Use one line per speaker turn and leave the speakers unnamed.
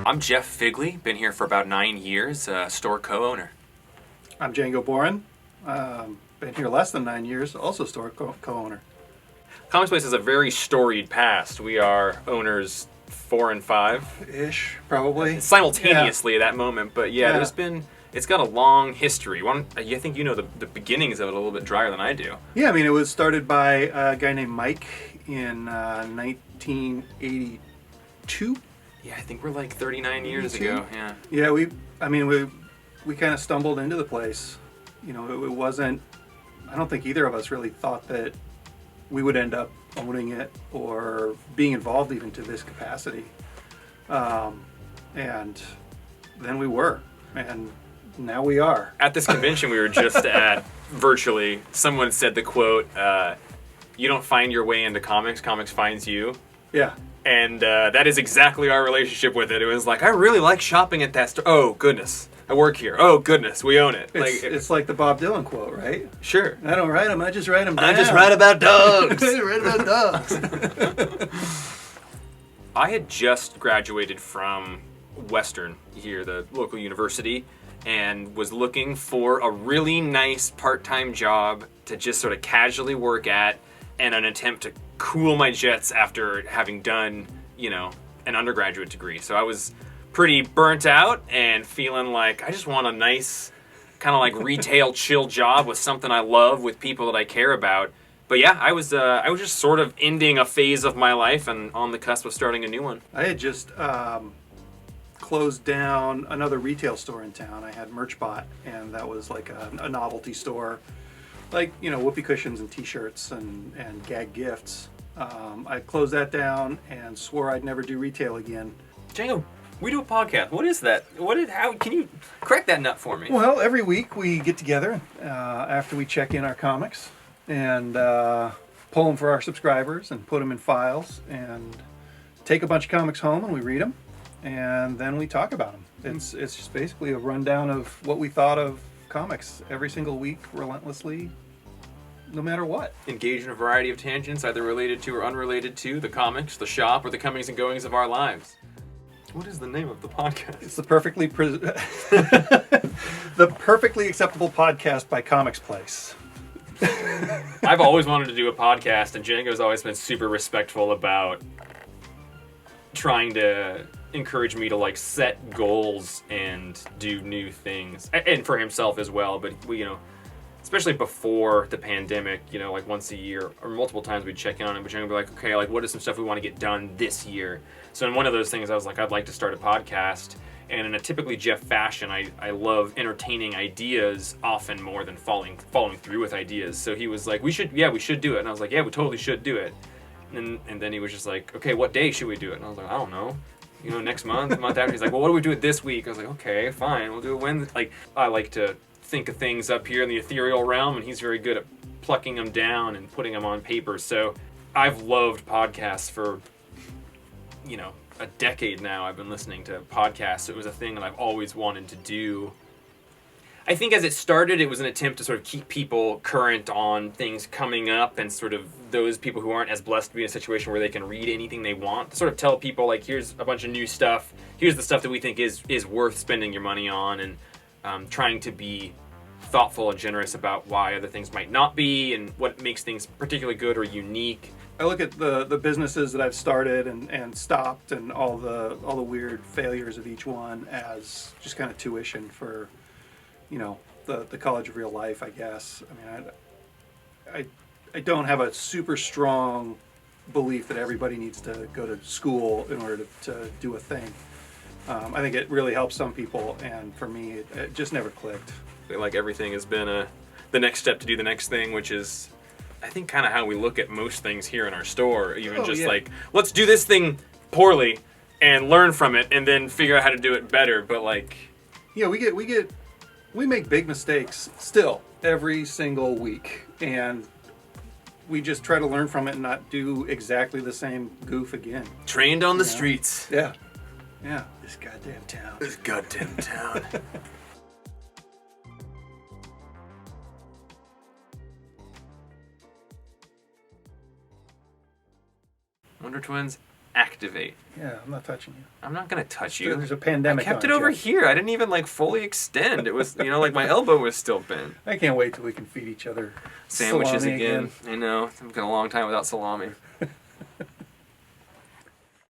I'm Jeff Figley, been here for about 9 years, store co-owner.
I'm Django Boren, been here less than 9 years, also store co-owner.
Comics Place has a very storied past. We are owners 4 and 5.
Ish, probably.
Simultaneously at that moment, but it's got a long history. I think you know the beginnings of it a little bit drier than I do.
Yeah, I mean, it was started by a guy named Mike in 1982.
Yeah, I think we're like 39 years ago, yeah.
Yeah, we kind of stumbled into the place. You know, it wasn't, I don't think either of us really thought that we would end up owning it or being involved even to this capacity. And then we were, and now we are.
At this convention we were just at, virtually, someone said the quote, you don't find your way into comics, comics finds you.
Yeah.
And that is exactly our relationship with it. It was like, I really like shopping at that store. Oh, goodness. I work here. Oh, goodness. We own it.
It's like the Bob Dylan quote, right?
Sure.
I don't write them. I just write them down.
I just write about dogs.
I write about dogs.
I had just graduated from Western here, the local university, and was looking for a really nice part-time job to just sort of casually work at, and an attempt to cool my jets after having done, an undergraduate degree. So I was pretty burnt out and feeling like I just want a nice kind of like retail chill job with something I love with people that I care about. But yeah, I was just sort of ending a phase of my life and on the cusp of starting a new one.
I had just closed down another retail store in town. I had MerchBot, and that was like a novelty store, like, whoopee cushions and t-shirts and gag gifts. I closed that down and swore I'd never do retail again.
Django, we do a podcast. What is that? How can you crack that nut for me?
Well, every week we get together after we check in our comics and pull them for our subscribers and put them in files and take a bunch of comics home and we read them and then we talk about them. It's just basically a rundown of what we thought of comics every single week, relentlessly, no matter what.
Engage in a variety of tangents, either related to or unrelated to the comics, the shop, or the comings and goings of our lives. What is the name of the podcast?
It's the perfectly acceptable podcast by Comics Place.
I've always wanted to do a podcast, and Django's always been super respectful about trying to encourage me to set goals and do new things, and for himself as well. But we, especially before the pandemic, once a year or multiple times we'd check in on it, but Django would be like, okay, what is some stuff we want to get done this year? So in one of those things, I was like, I'd like to start a podcast. And in a typically Jeff fashion, I love entertaining ideas often more than following through with ideas. So he was like, we should do it. And I was like, yeah, we totally should do it. And then he was just like, okay, what day should we do it? And I was like, I don't know. Next month, the month after. He's like, well, what do we do it this week? I was like, okay, fine, we'll do it Wednesday. I like to think of things up here in the ethereal realm, and he's very good at plucking them down and putting them on paper. So I've loved podcasts for, a decade now. I've been listening to podcasts. It was a thing that I've always wanted to do. I think as it started, it was an attempt to sort of keep people current on things coming up, and sort of those people who aren't as blessed to be in a situation where they can read anything they want, to sort of tell people, here's a bunch of new stuff, here's the stuff that we think is worth spending your money on, and trying to be thoughtful and generous about why other things might not be, and what makes things particularly good or unique.
I look at the businesses that I've started and stopped, and all the weird failures of each one as just kind of tuition for, the college of real life, I guess. I mean, I don't have a super strong belief that everybody needs to go to school in order to do a thing. I think it really helps some people, and for me, it just never clicked.
I feel like everything has been the next step to do the next thing, which is, I think, kind of how we look at most things here in our store. Even let's do this thing poorly and learn from it, and then figure out how to do it better. But
we make big mistakes still every single week, and we just try to learn from it and not do exactly the same goof again.
Trained on the streets.
Yeah.
This goddamn town. Wonder Twins, activate.
Yeah, I'm not touching you.
I'm not gonna touch you.
There's a pandemic.
I kept
on,
it over
Jeff.
here. I didn't even like fully extend. It was, like my elbow was still bent.
I can't wait till we can feed each other
Sandwiches
salami
again. I know. It's been a long time without salami.